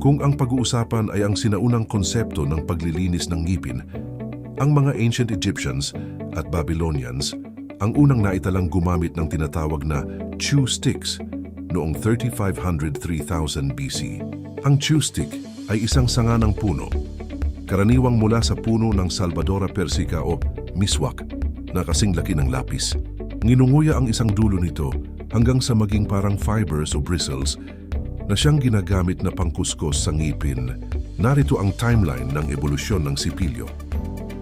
Kung ang pag-uusapan ay ang sinaunang konsepto ng paglilinis ng ngipin, ang mga ancient Egyptians at Babylonians ang unang naitalang gumamit ng tinatawag na chew sticks noong 3500-3000 BC. Ang chew stick ay isang sanga ng puno, karaniwang mula sa puno ng Salvadora persica o miswak na kasing laki ng lapis. Nginunguya ang isang dulo nito hanggang sa maging parang fibers o bristles na siyang ginagamit na pangkuskos sa ngipin. Narito ang timeline ng ebolusyon ng sipilyo.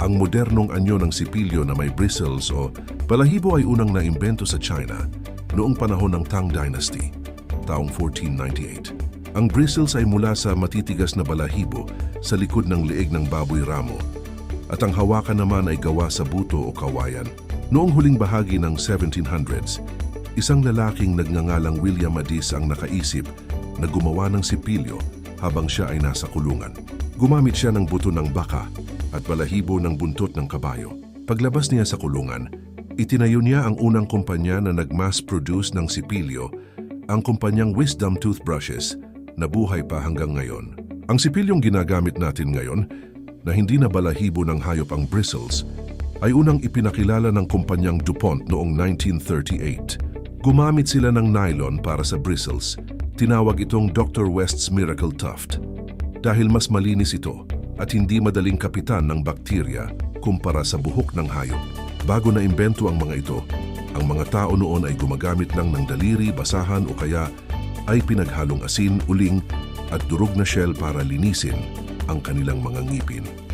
Ang modernong anyo ng sipilyo na may bristles o balahibo ay unang naimbento sa China noong panahon ng Tang Dynasty, taong 1498. Ang bristles ay mula sa matitigas na balahibo sa likod ng leeg ng baboy ramo at ang hawakan naman ay gawa sa buto o kawayan. Noong huling bahagi ng 1700s, isang lalaking nagngangalang William Addis ang nakaisip na gumawa ng sipilyo habang siya ay nasa kulungan. Gumamit siya ng buto ng baka at balahibo ng buntot ng kabayo. Paglabas niya sa kulungan, itinayo niya ang unang kumpanya na nag-mass produce ng sipilyo, ang kumpanyang Wisdom Toothbrushes, na buhay pa hanggang ngayon. Ang sipilyong ginagamit natin ngayon, na hindi na balahibo ng hayop ang bristles, ay unang ipinakilala ng kumpanyang DuPont noong 1938. Gumamit sila ng nylon para sa bristles. Tinawag itong Dr. West's Miracle Tuft dahil mas malinis ito at hindi madaling kapitan ng bakterya kumpara sa buhok ng hayop. Bago na imbento ang mga ito, ang mga tao noon ay gumagamit lang ng daliri, basahan o kaya ay pinaghalong asin, uling at durog na shell para linisin ang kanilang mga ngipin.